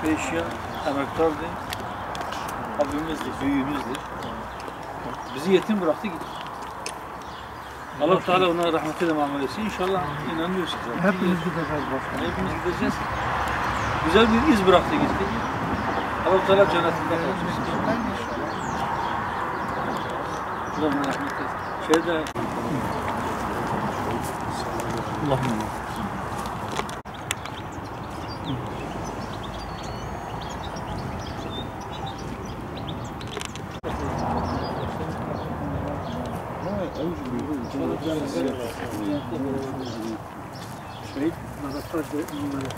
Eşya emektardır, abimizdir, büyüğümüzdür. Bizi yetim bıraktı gitti. Allah Teala ona rahmetiyle muamele etsin. İnşallah inanıyoruz size. Hepimiz gideceğiz başkanım. Hepimiz gideceğiz. Güzel bir iz bıraktı gitti. Allah Teala cennetinde kalsın. Allah ona rahmet etsin. Şeyde Allah'ım. Şehit Mehmet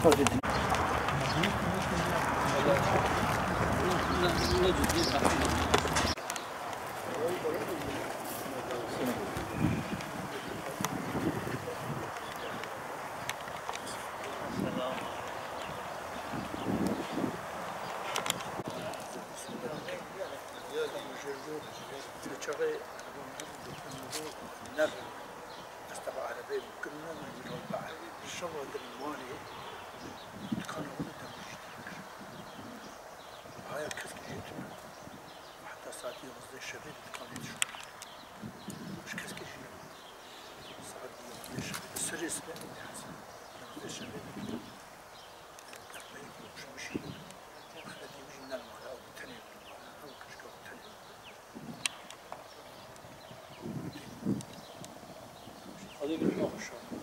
هذا يقول ما شاء الله.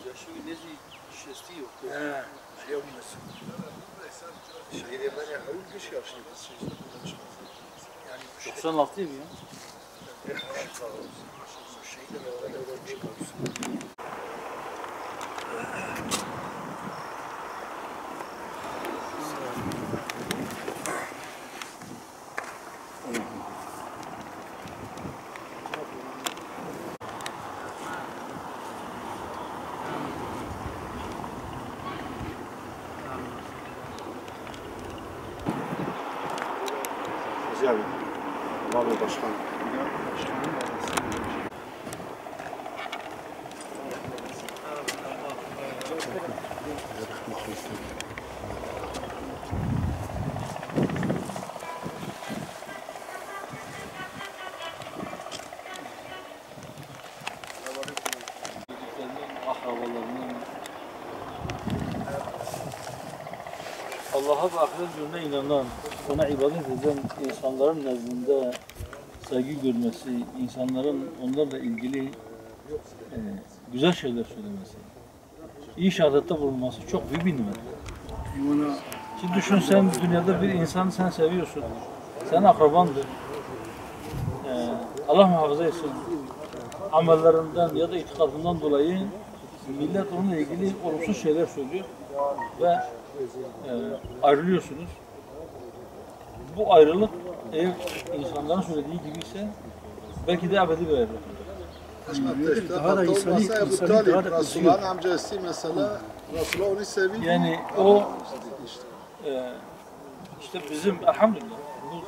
يا شو الذي شستيه؟ اليوم مسك. شيء ما يحاول كش يا شيء بس يعني 96 mi ya? Yani Vallahi başkan. Allah'a ve ahiret gününe inanan, ona ibadet eden insanların nezdinde saygı görmesi, insanların onlarla ilgili güzel şeyler söylemesi, iyi şehadette bulunması çok büyük bir nimet. Şimdi düşün, sen dünyada bir insanı sen seviyorsun, senin akrabandır. Allah muhafaza etsin, amellerinden ya da itikadından dolayı millet onunla ilgili olumsuz şeyler söylüyor ve ayrılıyorsunuz. Bu ayrılık eğer insanların söylediği gibi ise belki de ebedi bir ayrılık. Daha da insani daha da Resulullah'ın amcası mesela Resulullah onu seviyor. Yani o işte bizim elhamdülillah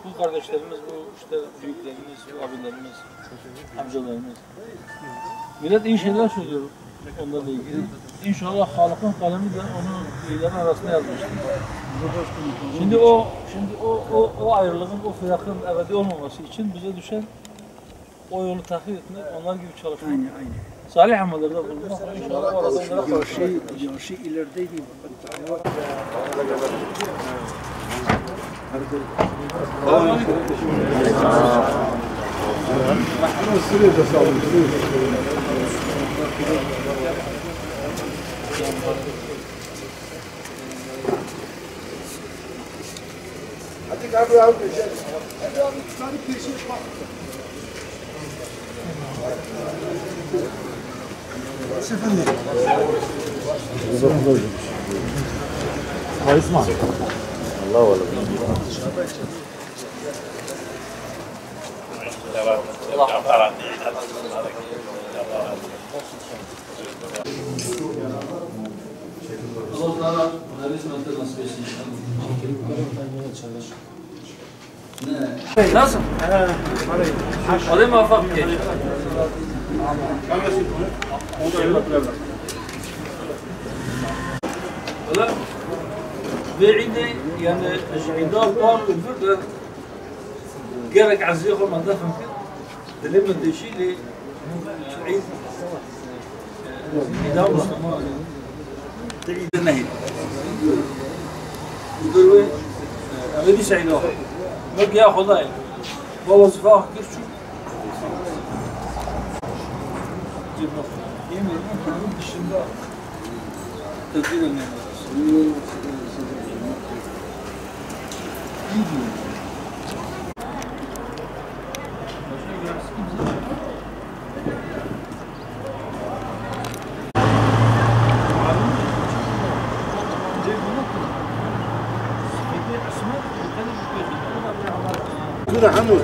bu kardeşlerimiz, bu işte büyüklerimiz, bu abilerimiz, amcalarımız. Millet iyi şeyler söylüyor onlarla ilgili. İnşallah Halık'ın kalemi de onu iyilerin arasına yazmıştır. Şimdi o ayrılığın, o fiyakın ebedi olmaması için bize düşen o yolu takip etmek, onlar gibi çalışmak. Aynen. Salih amellerde bulunmak. İnşallah o arada onlara kavuşuruz. Yaşı ilerideydi. Hadi abi abi. Hadi abi tane peşin bak. Efendim. Harisman. الله ولا Allah Teala her hizmette nasip etsin inşallah. Nasıl? Alayım mı afak geç? Öyle ve indi yani indi var burada gerek عزيز ما دفن دلنا الشيء اللي عيد إدام مسلمان تعيد النهي يقولوا أبدي سعيده ما جاء خداي بوظفاه كيف شو جبنا يمين من الشمال تدبير النهي كده حمد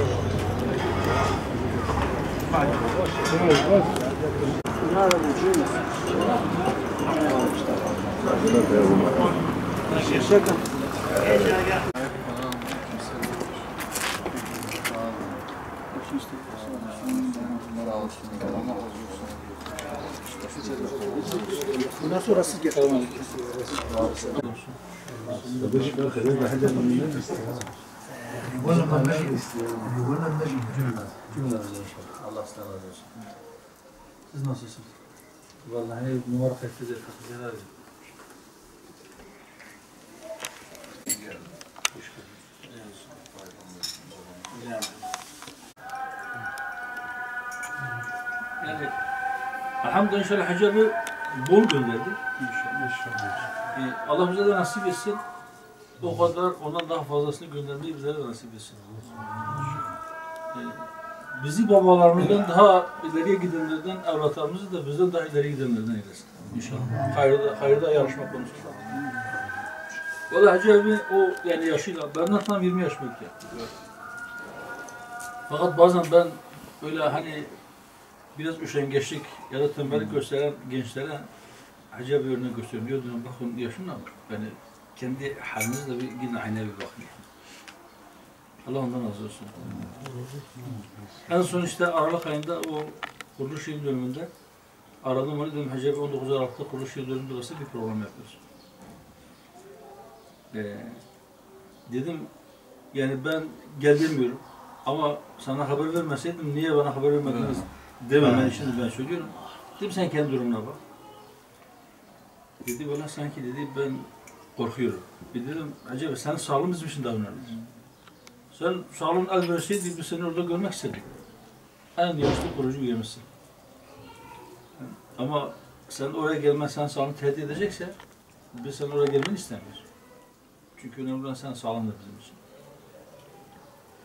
Bundan sonra siz getirin. ولا ما نجي ولا نجي جملة Allah sizden razı olsun. Siz nasılsınız? Vallahi numara kayıtlıdır. Katılacağlar. Yani elhamdülillah inşallah hacabı bol gönderdi. İnşallah. Allah bize de nasip etsin. O kadar ondan daha fazlasını göndermeyi bize de nasip etsin. Bizi babalarımızdan daha ileriye gidenlerden, evlatlarımızı da bizden daha ileri gidenlerden eylesin. İnşallah. Hayırda yarışma konusunda. Valla Hacı abi o yani yaşıyla, benden tam 20 yaş büyük yaptı. Fakat bazen ben öyle hani biraz üşengeçlik ya da tembellik gösteren gençlere Hacı abi örnek gösteriyorum. Diyordum bakın yaşına yani kendi halinizle bir gidin aynaya bir bakın. Allah ondan razı olsun. En son işte Aralık ayında o kuruluş yıl dönümünde aradım onu dedim Hacı abi 19 Aralık'ta kuruluş yıl dönümü dolayısıyla bir program yapıyoruz. Dedim yani ben gel demiyorum ama sana haber vermeseydim niye bana haber vermediniz dememen için ben söylüyorum. Dedim sen kendi durumuna bak. Dedi bana sanki dedi ben korkuyorum. Dedim Hacı abi sen sağlığın bizim için davranırdın. Sen sağlığın el verseydi biz seni orada görmek istedik. En yaşlı kurucu üyemizsin. Ama sen oraya gelmezsen sağlığını tehdit edecekse biz sen oraya gelmeni istemiyoruz. Çünkü önemli olan sen sağlamdır bizim için.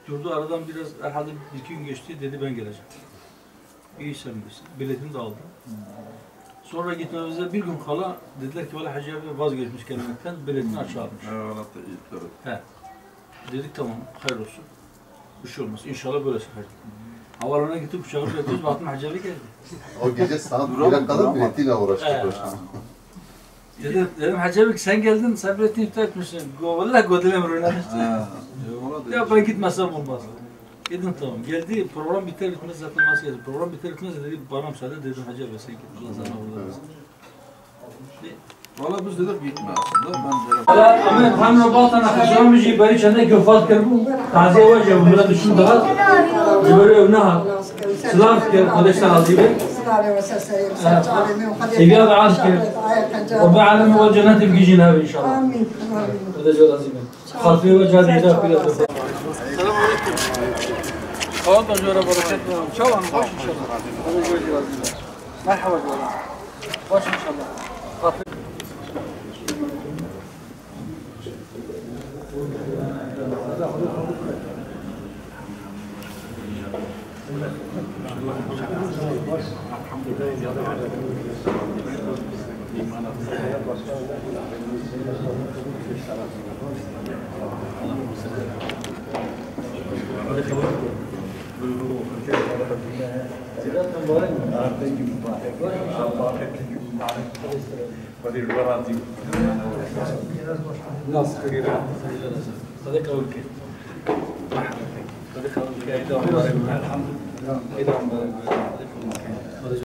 Durdu aradan biraz herhalde bir iki gün geçti dedi ben geleceğim. İyi sen bilirsin. Biletini de aldım. Sonra gitmemize bir gün kala dediler ki valla Hacı abi vazgeçmiş gelmekten biletini açığa almış. He. Dedik tamam hayır olsun. Bir şey olmaz. İnşallah böyle sefer. Havalarına gittik uçağı bekliyoruz. Baktım Hacı abi geldi. O gece saat 1'e kadar biletiyle uğraştık başkanım. Dedim Hacı abi sen geldin sen biletini iptal etmişsin. Vallahi godilem rönemişti. Ya ben gitmezsem olmaz. Dedim tamam. Geldi program biter bitmez zaten nasıl geldi. Program biter bitmez dedi bana müsaade dedim Hacı abi sen git. Allah sana orada olsun. Valla biz dedik gitme aslında. Ama hamle batana haşam müziği bari çende göfat kırbu. Taze vajı bunlara düşün daha. Böyle evne ha. Sılav ki kardeşler azîbe. İbiyad az ki. Rabbi alem ve cennet ilgicina inşallah. Amin. Kardeşler azîbe. Halfı ve cadide kıyafet. Selam aleyküm. Kavga jora bereket. İnşallah baş inşallah. Merhaba jora. Baş inşallah. صديق أولك صديق أولك إذا